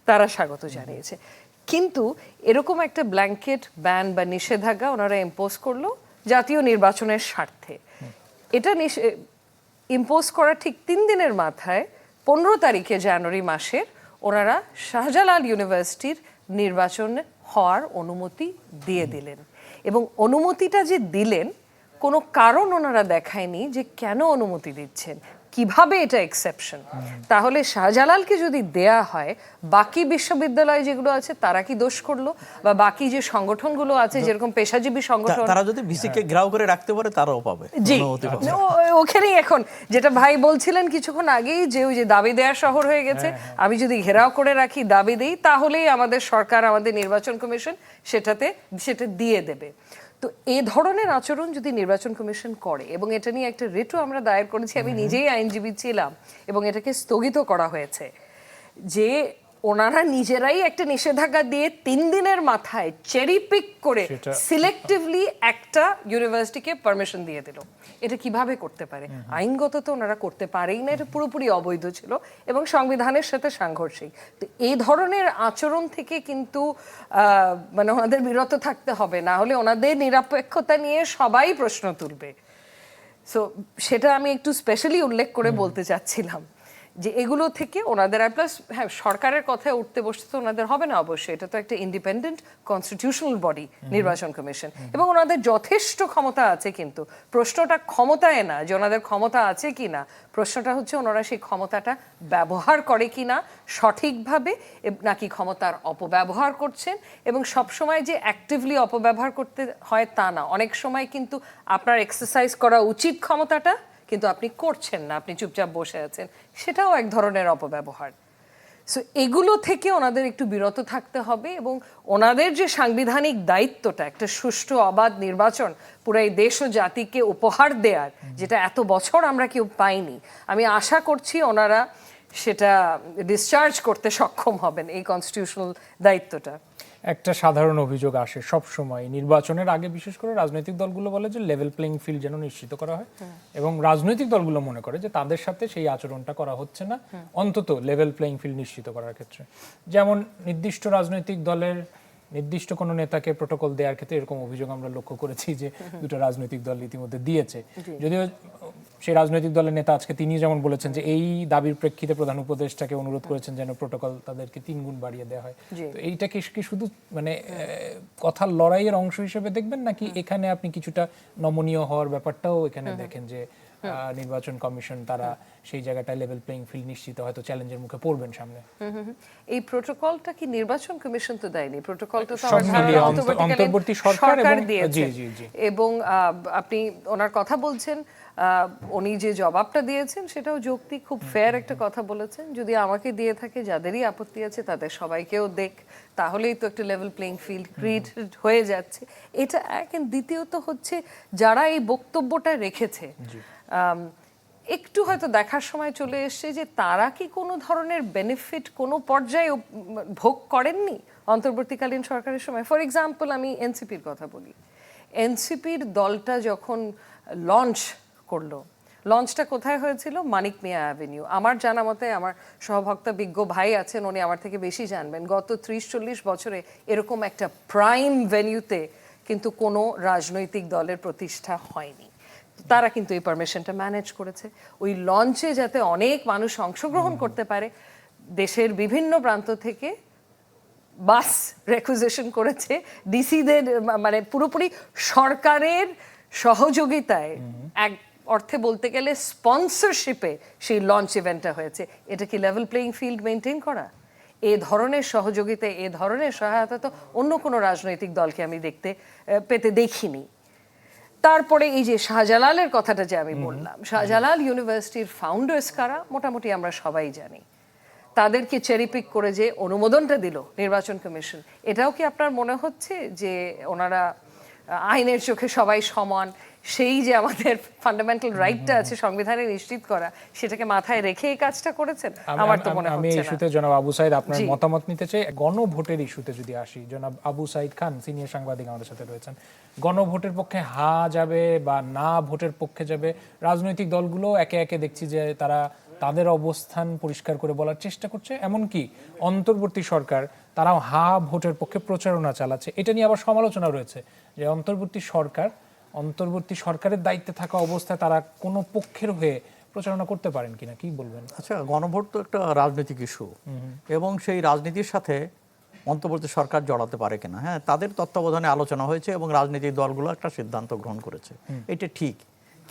তারা স্বাগত জানিয়েছে। কিন্তু এরকম একটা ব্ল্যাঙ্কেট ব্যান বা নিষেধাজ্ঞা ওনারা ইম্পোজ করলো জাতীয় নির্বাচনের স্বার্থে। এটা ইম্পোজ করার ঠিক 3 দিনের মাথায় 15 তারিখে জানুয়ারি মাসের ওনারা শাহজালাল ইউনিভার্সিটির নির্বাচন হওয়ার অনুমতি দিয়ে দিলেন। এবং অনুমতিটা যে দিলেন, কোনো কারণ ওনারা দেখায়নি যে কেন অনুমতি দিচ্ছেন, কিভাবে এটা এক্সেপশন। তাহলে শাহজালালকে যদি দেয়া হয়, বাকি বিশ্ববিদ্যালয় যেগুলো আছে তারা কি দোষ করলো? বা বাকি যে সংগঠনগুলো আছে, যেরকম পেশাজীবী সংগঠন, তারা যদি ভিসিকে ঘেরাও করে রাখতে পারে তারাও পাবে। জি, ওখানেই এখন যেটা ভাই বলছিলেন কিছুক্ষণ আগেই, যে ওই যে দাবি দেওয়ার শহর হয়ে গেছে, আমি যদি ঘেরাও করে রাখি, দাবি দেই, তাহলেই আমাদের সরকার, আমাদের নির্বাচন কমিশন সেটা দিয়ে দেবে। তো এই ধরনের আচরণ যদি নির্বাচন কমিশন করে, এবং এটা নিয়ে একটা রিটও আমরা দায়ের করেছি, আমি নিজেই আইনজীবী ছিলাম, এবং এটাকে স্থগিত করা হয়েছে, যে ওনারা নিজেরাই একটা নিষেধাজ্ঞা দিয়ে 3 দিনের মাথায় চেরি পিক করে সিলেক্টিভলি একটা ইউনিভার্সিটিকে পারমিশন দিয়ে দিল। এটা কিভাবে করতে পারে? আইনগত তো ওনারা করতে পারেই না, এটা পুরোপুরি অবৈধ ছিল এবং সংবিধানের সাথে সাংঘর্ষিক। তো এই ধরনের আচরণ থেকে কিন্তু মানে ওনাদের বিরত থাকতে হবে, না হলে ওনাদের নিরপেক্ষতা নিয়ে সবাই প্রশ্ন তুলবে। সো সেটা আমি একটু স্পেশালি উল্লেখ করে বলতে চাচ্ছিলাম যে এগুলো থেকে ওনাদের, আর প্লাস হ্যাঁ, সরকারের কথায় উঠতে বসতে তো ওনাদের হবে না অবশ্যই, এটা তো একটা ইন্ডিপেন্ডেন্ট কনস্টিটিউশনাল বডি নির্বাচন কমিশন, এবং ওনাদের যথেষ্ট ক্ষমতা আছে। কিন্তু প্রশ্নটা ক্ষমতায় না যে ওনাদের ক্ষমতা আছে কি না, প্রশ্নটা হচ্ছে ওনারা সেই ক্ষমতাটা ব্যবহার করে কি না সঠিকভাবে, নাকি ক্ষমতার অপব্যবহার করছেন। এবং সবসময় যে অ্যাক্টিভলি অপব্যবহার করতে হয় তা না, অনেক সময় কিন্তু আপনার এক্সারসাইজ করা উচিত ক্ষমতাটা, কিন্তু আপনি করছেন না, আপনি চুপচাপ বসে আছেন, সেটাও এক ধরনের অপব্যবহার। সো এগুলো থেকে ওনাদের একটু বিরত থাকতে হবে, এবং ওনাদের যে সাংবিধানিক দায়িত্বটা, একটা সুষ্ঠু অবাধ নির্বাচন পুরো এই দেশ ও জাতিকে উপহার দেওয়ার, যেটা এত বছর আমরা কেউ পাইনি, আমি আশা করছি ওনারা সেটা ডিসচার্জ করতে সক্ষম হবেন, এই কনস্টিটিউশনাল দায়িত্বটা। একটা সাধারণ অভিযোগ আসে সব সময় নির্বাচনের আগে, বিশেষ করে রাজনৈতিক দলগুলো বলে যে লেভেল প্লেইং ফিল্ড যেন নিশ্চিত করা হয়, এবং রাজনৈতিক দলগুলো মনে করে যে তাদের সাথে সেই আচরণটা করা হচ্ছে না, অন্তত লেভেল প্লেইং ফিল্ড নিশ্চিত করার ক্ষেত্রে। যেমন নির্দিষ্ট রাজনৈতিক দলের নির্দিষ্ট কোনো নেতাকে প্রোটোকল দেওয়ার ক্ষেত্রে এরকম অভিযোগ আমরা লক্ষ্য করেছি যে দুটো রাজনৈতিক দল ইতিমধ্যে দিয়েছে। যদিও সেই রাজনৈতিক দলের নেতা আজকে তিনি যেমন বলেছেন যে এই দাবির প্রেক্ষিতে প্রধান উপদেষ্টাকে অনুরোধ করেছেন যেন প্রোটোকল তাদেরকে 3 গুণ বাড়িয়ে দেওয়া হয়। তো এইটাকে কি শুধু মানে কথার লড়াইয়ের অংশ হিসেবে দেখবেন, নাকি এখানে আপনি কিছুটা নমনীয় হওয়ার ব্যাপারটাও এখানে দেখেন যে নির্বাচন কমিশন তারা সেই জায়গাটায় লেভেল প্লেইং ফিল্ড নিশ্চিত হয়তো চ্যালেঞ্জের মুখে পড়বেন সামনে? এই প্রোটোকলটা কি নির্বাচন কমিশন তো দেয়নি, প্রোটোকলটা তো অন্তর্বর্তী সরকার দিয়েছে। এবং আপনি ওনার কথা বলছেন, উনি যে জবাবটা দিয়েছেন সেটাও যৌক্তিক, খুব ফেয়ার একটা কথা বলেছেন। যদি আমাকে দিয়ে থাকে, যাদেরই আপত্তি আছে তাদের সবাইকেও দেখ, তাহলেই তো একটা লেভেল প্লেইং ফিল্ড ক্রিয়েটেড হয়ে যাচ্ছে। এটা এক। দ্বিতীয়ত হচ্ছে যারা এই বক্তব্যটা রেখেছে, একটু হয়তো দেখার সময় চলে এসছে যে তারা কি কোনো ধরনের বেনিফিট কোনো পর্যায়ে ভোগ করেননি অন্তর্বর্তীকালীন সরকারের সময়। ফর এক্সাম্পল আমি এনসিপির কথা বলি। এনসিপির দলটা যখন লঞ্চ করলো, লঞ্চটা কোথায় হয়েছিল? মানিক মিয়া অ্যাভিনিউ। আমার জানা মতে, আমার সহভক্তা বিজ্ঞ ভাই আছেন, উনি আমার থেকে বেশি জানবেন, গত 30-40 বছরে এরকম একটা প্রাইম ভেন্যুতে কিন্তু কোনো রাজনৈতিক দলের প্রতিষ্ঠা হয়নি। তারা কিন্তু এই পারমিশনটা ম্যানেজ করেছে। ওই লঞ্চে যাতে অনেক মানুষ অংশগ্রহণ করতে পারে, দেশের বিভিন্ন প্রান্ত থেকে বাস রেকুইজিশন করেছে ডিসিদের, মানে পুরোপুরি সরকারের সহযোগিতায়, এক অর্থে বলতে গেলে স্পন্সরশিপে সেই লঞ্চ ইভেন্টটা হয়েছে। এটা কি লেভেল প্লেইং ফিল্ড মেনটেন করা? এ ধরনের সহযোগিতা, এ ধরনের সহায়তা তো অন্য কোনো রাজনৈতিক দলকে আমি পেতে দেখিনি। তারপরে এই যে শাহজালালের কথাটা যে আমি বললাম, শাহজালাল ইউনিভার্সিটির ফাউন্ডার্স কারা মোটামুটি আমরা সবাই জানি। তাদেরকে চেরিপিক করে যে অনুমোদনটা দিল নির্বাচন কমিশন, এটাও কি আপনার মনে হচ্ছে যে ওনারা আইনের চোখে সবাই সমান, সেই যে আমাদের ফান্ডামেন্টাল রাইটটা আছে সংবিধানে নিশ্চিত করা, সেটাকে মাথায় রেখে এই কাজটা করেছেন? আমার তো মনে হচ্ছে না। আমি ইস্যুতে জনাব আবু সাইদ আপনার মতামত নিতে চাই। গণভোটের ইস্যুতে যদি আসি, জনাব আবু সাইদ খান সিনিয়র সাংবাদিক আমাদের সাথে রয়েছেন। গণভোটের পক্ষে হা যাবে বা না ভোটের পক্ষে যাবে, রাজনৈতিক দলগুলো একে একে দেখছি যে তারা তাদের অবস্থান পরিষ্কার করে বলার চেষ্টা করছে। এমনকি অন্তর্বর্তী সরকার তারাও হা ভোটের পক্ষে প্রচারণা চালাচ্ছে। এটা নিয়ে আবার সমালোচনা রয়েছে যে অন্তর্বর্তী সরকারের দায়িত্বে থাকা অবস্থায় তারা কোনো পক্ষের হয়ে প্রচারণা করতে পারেন কিনা, কি বলবেন? আচ্ছা, গণভোট তো একটা রাজনৈতিক ইস্যু, এবং সেই রাজনীতির সাথে অন্তর্বর্তী সরকার জড়াতে পারে কিনা, হ্যাঁ, তাদের তত্ত্বাবধানে আলোচনা হয়েছে এবং রাজনৈতিক দলগুলো একটা সিদ্ধান্ত গ্রহণ করেছে, এটা ঠিক।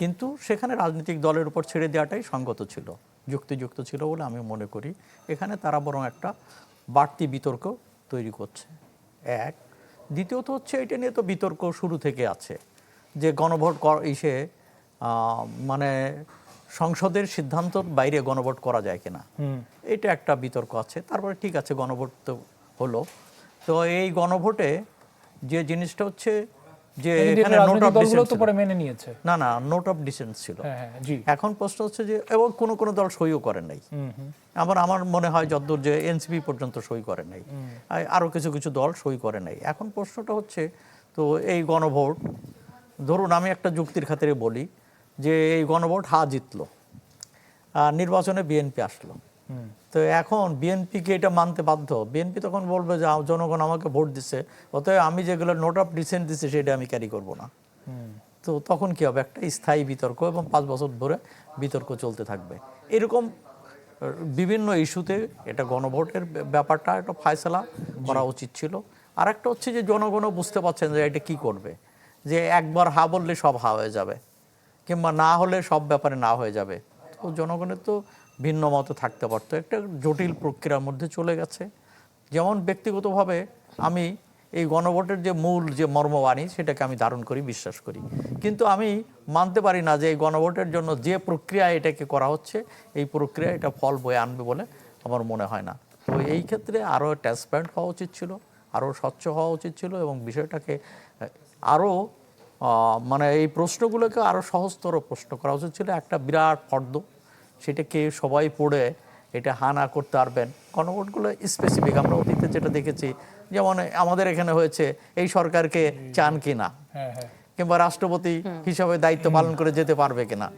কিন্তু সেখানে রাজনৈতিক দলের উপর ছেড়ে দেওয়াটাই সঙ্গত ছিল, যুক্তিযুক্ত ছিল বলে আমি মনে করি। এখানে তারা বরং একটা বাড়তি বিতর্ক তৈরি করছে, এক। দ্বিতীয়ত হচ্ছে, এটা নিয়ে তো বিতর্ক শুরু থেকে আছে যে গণভোট মানে সংসদের সিদ্ধান্তর বাইরে গণভোট করা যায় কিনা, এটা একটা বিতর্ক আছে। তারপরে ঠিক আছে, গণভোট তো হলো। তো এই গণভোটে যে জিনিসটা হচ্ছে যে এখানে নোট অফ ডিসেন্ট তো পরে মেনে নিয়েছে, না নোট অফ ডিসেন্ট ছিল। জি। এখন প্রশ্ন হচ্ছে যে, এবং কোনো দল সইও করেন নাই। আমার মনে হয় যতদূর যে এনসিপি পর্যন্ত সই করেন নাই, আরো কিছু দল সই করে নাই। এখন প্রশ্নটা হচ্ছে, তো এই গণভোট, ধরুন আমি একটা যুক্তির খাতিরে বলি যে এই গণভোট হা জিতলো, নির্বাচনে বিএনপি আসলো, তো এখন বিএনপিকে এটা মানতে বাধ্য। বিএনপি তখন বলবে যে জনগণ আমাকে ভোট দিচ্ছে, অতএব আমি যেগুলো নোট অফ ডিসেন্ট দিচ্ছি সেটা আমি ক্যারি করব না। তো তখন কি হবে? একটা স্থায়ী বিতর্ক, এবং 5 বছর ধরে বিতর্ক চলতে থাকবে। এরকম বিভিন্ন ইস্যুতে এটা গণভোটের ব্যাপারটা একটা ফয়সালা করা উচিত ছিল। আর একটা হচ্ছে যে জনগণও বুঝতে পারছেন যে এটা কি করবে, যে একবার হা বললে সব হা হয়ে যাবে, কিংবা না হলে সব ব্যাপারে না হয়ে যাবে। তো জনগণের তো ভিন্ন মত থাকতে পারতো। একটা জটিল প্রক্রিয়ার মধ্যে চলে গেছে। যেমন ব্যক্তিগতভাবে আমি এই গণভোটের যে মূল যে মর্মবাণী, সেটাকে আমি ধারণ করি, বিশ্বাস করি, কিন্তু আমি মানতে পারি না যে এই গণভোটের জন্য যে প্রক্রিয়া এটাকে করা হচ্ছে, এই প্রক্রিয়া এটা ফল বয়ে আনবে বলে আমার মনে হয় না। তো এই ক্ষেত্রে আরও ট্রান্সপারেন্ট হওয়া উচিত ছিল, আরও স্বচ্ছ হওয়া উচিত ছিল, এবং বিষয়টাকে আরও মানে এই প্রশ্নগুলোকে আরও সহজতর প্রশ্ন করা উচিত ছিল। একটা বিরাট ফর্দ, সেটাকে সবাই পড়ে এটা হানা করতে পারবেন। গণভোটগুলো স্পেসিফিক, আমরা অতীতে যেটা দেখেছি, যেমন আমাদের এখানে হয়েছে এই সরকারকে চান কিনা, কিংবা রাষ্ট্রপতি হিসাবে দায়িত্ব পালন করে যেতে পারবে কিনা,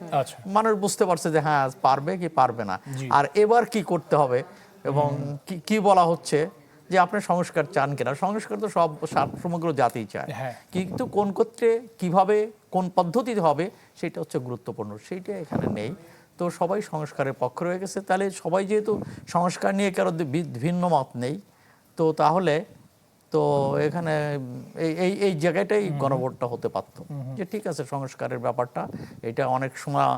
মানুষ বুঝতে পারছে যে হ্যাঁ পারবে কি পারবে না। আর এবার কি করতে হবে, এবং কি বলা হচ্ছে যে আপনি সংস্কার চান কিনা। সংস্কার তো সমগ্র জাতি চায়, কিন্তু কোন ক্ষেত্রে, কিভাবে, কোন পদ্ধতিতে হবে, সেটা হচ্ছে গুরুত্বপূর্ণ। সেইটা এখানে নেই। তো সবাই সংস্কারের পক্ষে রয়ে গেছে। তাহলে সবাই যেহেতু সংস্কার নিয়ে কারো ভিন্ন মত নেই, তো তাহলে তো এখানে এই জায়গাটাই গণভোটটা হতে পারত, যে ঠিক আছে সংস্কারের ব্যাপারটা এটা অনেক সময়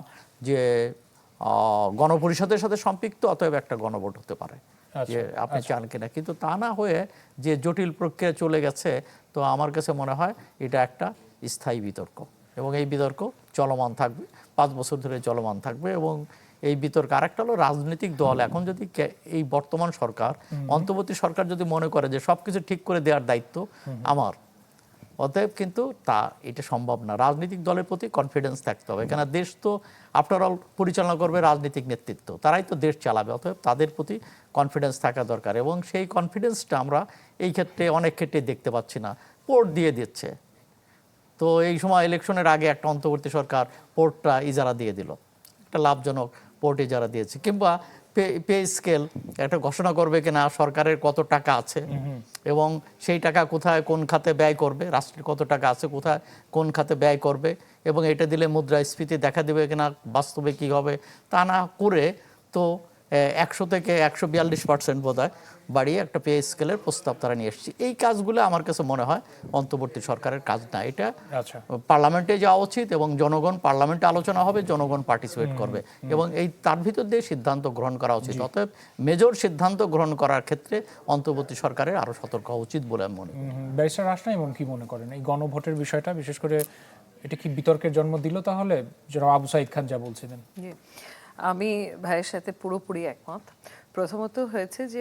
যে গণপরিষদের সাথে সম্পৃক্ত, অতএব একটা গণভোট হতে পারে যে আপনি চান কিনা। কিন্তু তা না হয়ে যে জটিল প্রক্রিয়া চলে গেছে, তো আমার কাছে মনে হয় এটা একটা স্থায়ী বিতর্ক, এবং এই বিতর্ক চলমান থাকবে, 5 বছর ধরে চলমান থাকবে। এবং এই বিতর্ক আরেকটা হলো রাজনৈতিক দল এখন যদি এই বর্তমান সরকার, অন্তর্বর্তী সরকার যদি মনে করে যে সবকিছু ঠিক করে দেওয়ার দায়িত্ব আমার, অতএব কিন্তু এটা সম্ভব না। রাজনৈতিক দলের প্রতি কনফিডেন্স থাকতে হবে, কেন দেশ তো আফটার অল পরিচালনা করবে রাজনৈতিক নেতৃত্ব, তারাই তো দেশ চালাবে। অতএব তাদের প্রতি কনফিডেন্স থাকা দরকার, এবং সেই কনফিডেন্সটা আমরা এই ক্ষেত্রে অনেক ক্ষেত্রে দেখতে পাচ্ছি না। পোর্ট দিয়ে দিচ্ছে, তো এই সময় ইলেকশনের আগে একটা অন্তর্বর্তী সরকার পোর্টটা ইজারা দিয়ে দিল, একটা লাভজনক পোর্ট ইজারা দিয়েছে। কিংবা পে স্কেল একটা ঘোষণা করবে কিনা, সরকারের কত টাকা আছে এবং সেই টাকা কোথায় কোন খাতে ব্যয় করবে, রাষ্ট্রের কত টাকা আছে কোথায় কোন খাতে ব্যয় করবে, এবং এটা দিলে মুদ্রাস্ফীতি দেখা দেবে কিনা, বাস্তবে কি হবে, তা না করে তো 100 থেকে 142% বোধহয় বাড়িয়ে একটা পে স্কেলের প্রস্তাব তারা নিয়ে এসেছে। এই কাজগুলো আমার কাছে মনে হয় অন্তর্বর্তী সরকারের কাজ না। এটা পার্লামেন্টে যাওয়া উচিত, এবং জনগণ, পার্লামেন্টে আলোচনা হবে, জনগণ পার্টিসিপেট করবে, এবং তার ভিতর দিয়ে সিদ্ধান্ত গ্রহণ করা উচিত। অতএব মেজর সিদ্ধান্ত গ্রহণ করার ক্ষেত্রে অন্তর্বর্তী সরকারের আরো সতর্ক হওয়া উচিত বলে আমি মনে করি। ব্যারিস্টার রাসনা এমন কি মনে করেন এই গণভোটের বিষয়টা, বিশেষ করে এটা কি বিতর্কের জন্ম দিল? তাহলে জনাব আবু সাইদ খান যা বলছিলেন, আমি ভাইয়ের সাথে পুরোপুরি একমত। প্রথমত হয়েছে যে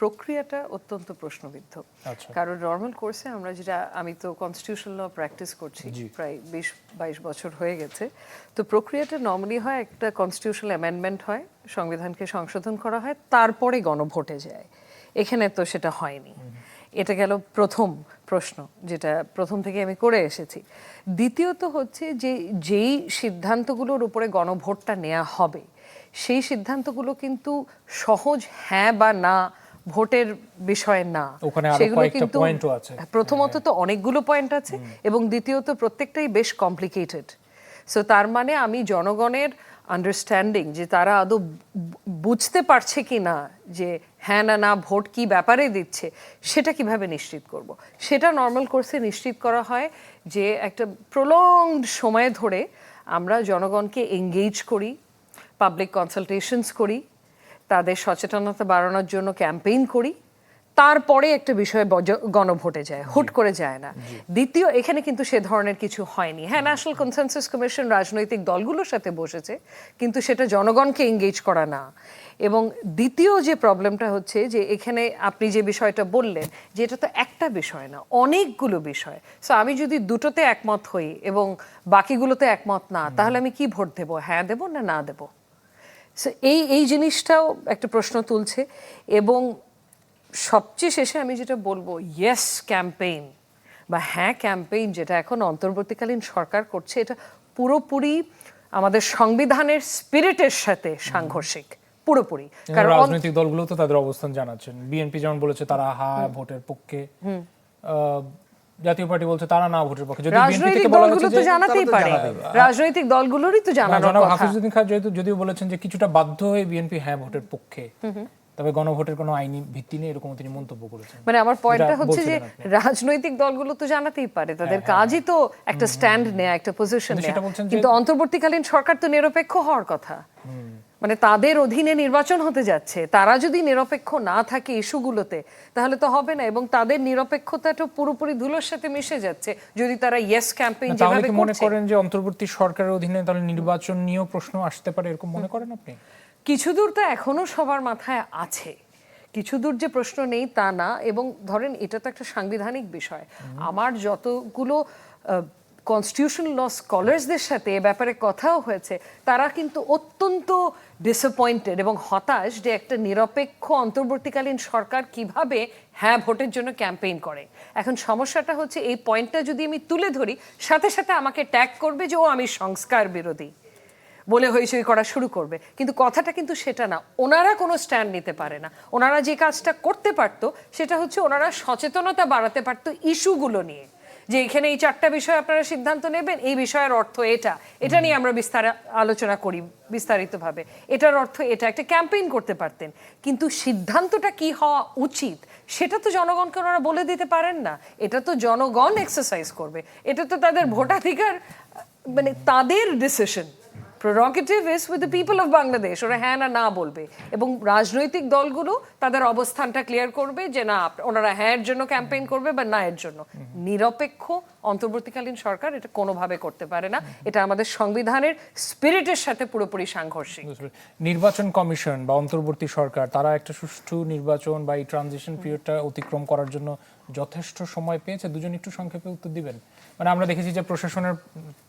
প্রক্রিয়াটা অত্যন্ত প্রশ্নবিদ্ধ, কারণ নর্মাল কোর্সে আমরা যেটা, আমি তো কনস্টিটিউশনাল ল প্র্যাকটিস করছি প্রায় 20-22 বছর হয়ে গেছে, তো প্রক্রিয়াটা নর্মালি হয় একটা কনস্টিটিউশনাল অ্যামেন্ডমেন্ট হয়, সংবিধানকে সংশোধন করা হয়, তারপরে গণভোটে যায়। এখানে তো সেটা হয়নি। এটা গেল প্রথম প্রশ্ন, যেটা প্রথম থেকে আমি করে এসেছি। দ্বিতীয়ত হচ্ছে যে যেই সিদ্ধান্তগুলোর উপরে গণভোটটা নেওয়া হবে, সেই সিদ্ধান্তগুলো কিন্তু সহজ হ্যাঁ বা না ভোটের বিষয় না, সেগুলো কিন্তু প্রথমত তো অনেকগুলো পয়েন্ট আছে, এবং দ্বিতীয়ত প্রত্যেকটাই বেশ কমপ্লিকেটেড। সো তার মানে আমি জনগণের আন্ডারস্ট্যান্ডিং, যে তারা আদৌ বুঝতে পারছে কি না যে হ্যাঁ না না ভোট কি ব্যাপারে দিচ্ছে, সেটা কিভাবে নিশ্চিত করব। সেটা নর্মাল কোর্সে নিশ্চিত করা হয় যে একটা প্রলংড সময় ধরে আমরা জনগণকে এঙ্গেজ করি, পাবলিক কনসালটেশনস করি, তাদের সচেতনতা বাড়ানোর জন্য ক্যাম্পেইন করি, তারপরে একটা বিষয়ে গণভোটে যায়, হুট করে যায় না। দ্বিতীয়, এখানে কিন্তু সে ধরনের কিছু হয়নি। হ্যাঁ, ন্যাশনাল কনসেনসাস কমিশন রাজনৈতিক দলগুলোর সাথে বসেছে, কিন্তু সেটা জনগণকে এঙ্গেজ করা না। এবং দ্বিতীয় যে প্রবলেমটা হচ্ছে যে এখানে আপনি যে বিষয়টা বললেন, যে এটা তো একটা বিষয় না, অনেকগুলো বিষয়। সো আমি যদি দুটোতে একমত হই এবং বাকিগুলোতে একমত না, তাহলে আমি কি ভোট দেবো, হ্যাঁ দেবো না না দেবো? সো এই জিনিসটাও একটা প্রশ্ন তুলছে। এবং সবচেয়ে শেষে আমি যেটা বলবো, ইয়েস ক্যাম্পেইন বা হ্যাঁ ক্যাম্পেইন যেটা এখন অন্তর্বর্তীকালীন সরকার করছে, এটা পুরোপুরি আমাদের সংবিধানের স্পিরিটের সাথে সাংঘর্ষিক, পুরোপুরি। কারণ রাজনৈতিক দলগুলো তো তাদের অবস্থান জানাচ্ছেন। বিএনপি যেমন বলেছে তারা হ্যাঁ ভোটের পক্ষে, জাতীয় পার্টি বলছে তারা না ভোটের পক্ষে। যদি বিএনপি থেকে বলা হচ্ছে যে জানাতেই পারে, রাজনৈতিক দলগুলোরই তো জানানোর কথা। হাফিজউদ্দিন খান যদিও বলেছেন যে কিছুটা বাধ্য হয়ে বিএনপি হ্যাঁ ভোটের পক্ষে, তবে গণভোটের কোনো আইনি ভিত্তি নেই, এরকম তিনি মন্তব্য করেছেন। মানে আমার পয়েন্টটা হচ্ছে যে রাজনৈতিক দলগুলো তো জানাতেই পারে, তাদের কাজই তো একটা স্ট্যান্ড নেয়া, একটা পজিশন নেয়া, কিন্তু অন্তর্বর্তীকালীন সরকার তো নিরপেক্ষ হওয়ার কথা। মানে তাদের অধীনে নির্বাচন হতে যাচ্ছে, তারা যদি নিরপেক্ষ না থাকে ইস্যুগুলোতে, তাহলে তো হবে না। এবং তাদের নিরপেক্ষতাটা পুরোপুরি ধুলোর সাথে মিশে যাচ্ছে যদি তারা ইয়েস ক্যাম্পেইন যেভাবে করছে। মনে করেন যে অন্তর্বর্তী সরকারের অধীনে তাহলে নির্বাচন নিয়েও প্রশ্ন আসতে পারে, এরকম মনে করেন আপনি? কিছু দূর তো এখনো সবার মাথায় আছে, কিছু দূর যে প্রশ্ন নেই তা না। এবং ধরেন এটা তো একটা সাংবিধানিক বিষয়। আমার যতগুলো কনস্টিটিউশনাল ল স্কলার্সদের সাথে এ ব্যাপারে কথাও হয়েছে, তারা কিন্তু অত্যন্ত ডিসঅ্যাপয়েন্টেড এবং হতাশ যে একটা নিরপেক্ষ অন্তর্বর্তীকালীন সরকার কিভাবে হ্যাঁ ভোটের জন্য ক্যাম্পেইন করে। এখন সমস্যাটা হচ্ছে এই পয়েন্টটা যদি আমি তুলে ধরি, সাথে সাথে আমাকে ট্যাগ করবে যে ও আমি সংস্কার বিরোধী বলে হইচই করা শুরু করবে। কিন্তু কথাটা কিন্তু সেটা না, ওনারা কোনো স্ট্যান্ড নিতে পারে না। ওনারা যে কাজটা করতে পারতো সেটা হচ্ছে ওনারা সচেতনতা বাড়াতে পারতো ইস্যুগুলো নিয়ে, যে এখানে এই 4টা বিষয় আপনারা সিদ্ধান্ত নেবেন, এই বিষয়ের অর্থ এটা, এটা নিয়ে আমরা আলোচনা করি বিস্তারিতভাবে, এটার অর্থ এটা, একটা ক্যাম্পেইন করতে পারতেন। কিন্তু সিদ্ধান্তটা কি হওয়া উচিত সেটা তো জনগণকে ওনারা বলে দিতে পারেন না, এটা তো জনগণ এক্সারসাইজ করবে, এটা তো তাদের ভোটাধিকার, মানে তাদের decision. Prerogative is with the people of Bangladesh, ওরা হ্যাঁ না না বলবে, এবং রাজনৈতিক দলগুলো তাদের অবস্থানটা ক্লিয়ার করবে যে না ওনারা হ্যাঁ এর জন্য ক্যাম্পেইন করবে বা না এর জন্য। নিরপেক্ষ অন্তর্বর্তীকালীন সরকার এটা কোনোভাবে করতে পারে না, এটা আমাদের সংবিধানের স্পিরিটের সাথে পুরোপুরি সাংঘর্ষিক। নির্বাচন কমিশন বা অন্তর্বর্তী সরকার তারা একটা সুষ্ঠু নির্বাচন বা এই ট্রানজিশন পিরিয়ডটা অতিক্রম করার জন্য যথেষ্ট সময় পেয়েছে? দুজন একটু সংক্ষেপে উত্তর দিবেন। মানে আমরা দেখেছি যে প্রশাসনের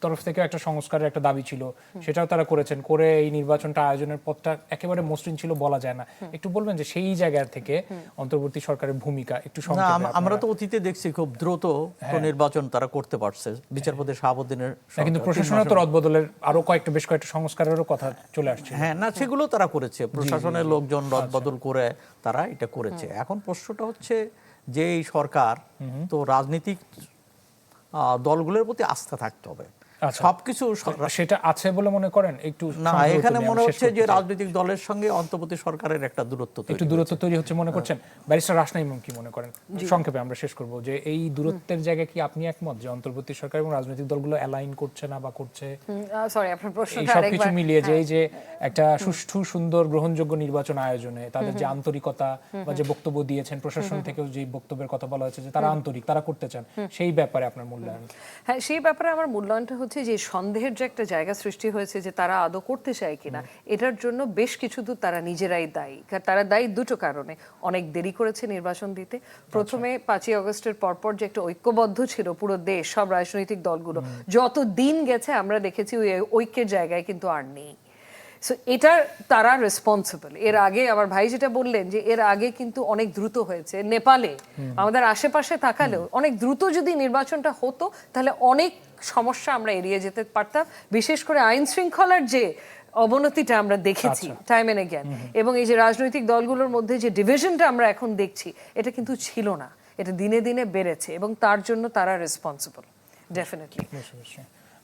তরফ থেকে একটা সংস্কারের একটা দাবি ছিল, সেটাও তারা করেছেন, করে এই নির্বাচনটা আয়োজনের পথটা একেবারে মসৃণ ছিল বলা যায় না। একটু বলবেন যে সেই জায়গা থেকে অন্তর্বর্তী সরকারের ভূমিকা একটু না, সংক্ষেপে। আমরা তো অতীতে দেখছি খুব দ্রুত তো নির্বাচন তারা করতে পারছে, বিচারপতি শাহাবুদ্দিনের না, কিন্তু প্রশাসনের তো রদবদলের আরো বেশ কয়েকটা সংস্কারেরও কথা চলে আসছে। হ্যাঁ, না সেগুলো তারা করেছে, প্রশাসনের লোকজন রদবদল করে তারা এটা করেছে। এখন প্রশ্নটা হচ্ছে যে এই সরকার তো রাজনৈতিক দলগুলোর প্রতি আস্থা থাকতে হবে, সবকিছু সেটা আছে বলে মনে করেন? একটু না, এখানে মনে হচ্ছে যে রাজনৈতিক দলের সঙ্গে অন্তর্বর্তী সরকারের একটা দূরত্ব একটু দূরত্ব তৈরি হচ্ছে মনে করছেন। ব্যারিস্টার রাশনা ইমাম কি মনে করেন? সংক্ষেপে আমরা শেষ করব যে এই দূরত্বের জায়গায় কি আপনি একমত যে অন্তর্বর্তী সরকার এবং রাজনৈতিক দলগুলো অ্যালাইন করছে না বা করছে? সরি, আপনার প্রশ্নটা সব কিছু মিলিয়ে যে এই যে একটা সুষ্ঠু সুন্দর গ্রহণযোগ্য নির্বাচন আয়োজনে তাদের যে আন্তরিকতা বা যে বক্তব্য দিয়েছেন, প্রশাসন থেকেও যে বক্তব্যের কথা বলা হয়েছে যে তারা আন্তরিক, তারা করতে চান, সেই ব্যাপারে আপনার মূল্যায়ন? হ্যাঁ, সেই ব্যাপারে আমার মূল্যায়নটা হচ্ছে যে সন্দেহের যে একটা জায়গা সৃষ্টি হয়েছে যে তারা আদৌ করতে চায় কিনা, এটার জন্য বেশ কিছু দূর তারা নিজেরাই দায়ী। তারা দায়ী দুটো কারণে। অনেক দেরি করেছে নির্বাচন দিতে। প্রথমে 5ই আগস্টের পরপর যে একটা ঐক্যবদ্ধ ছিল পুরো দেশ, সব রাজনৈতিক দলগুলো, যত দিন গেছে আমরা দেখেছি ওই ঐক্যের জায়গায় কিন্তু আর নেই। সো এটার তারা রেসপন্সিবল। এর আগে আমার ভাই যেটা বললেন যে এর আগে কিন্তু অনেক দ্রুত হয়েছে নেপালে, আমাদের আশেপাশে তাকালেও অনেক দ্রুত যদি নির্বাচনটা হতো তাহলে অনেক সমস্যা আমরা এড়িয়ে যেতে পারতাম। বিশেষ করে আইন শৃঙ্খলার যে অবনতিটা আমরা দেখেছি টাইম এন্ড এগেইন, এবং এই যে রাজনৈতিক দলগুলোর মধ্যে যে ডিভিশনটা আমরা এখন দেখছি, এটা কিন্তু ছিল না, এটা দিনে দিনে বেড়েছে, এবং তার জন্য তারা রেসপন্সিবল ডেফিনেটলি।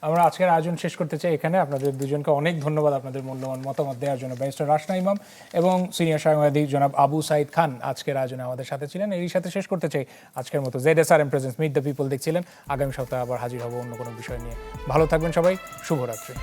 আমরা আজকের আয়োজন শেষ করতে চাই এখানে। আপনাদের দুজনকে অনেক ধন্যবাদ আপনাদের মূল্যবান মতামত দেওয়ার জন্য। ব্যারিস্টার রাশনা ইমাম এবং সিনিয়র সাংবাদিক জনাব আবু সাইদ খান আজকের আয়োজনে আমাদের সাথে ছিলেন। এরই সাথে শেষ করতে চাই আজকের মতো ZSRM presents meet the people দেখছিলেন। আগামী সপ্তাহে আবার হাজির হব অন্য কোনো বিষয় নিয়ে। ভালো থাকবেন সবাই, শুভরাত্রি।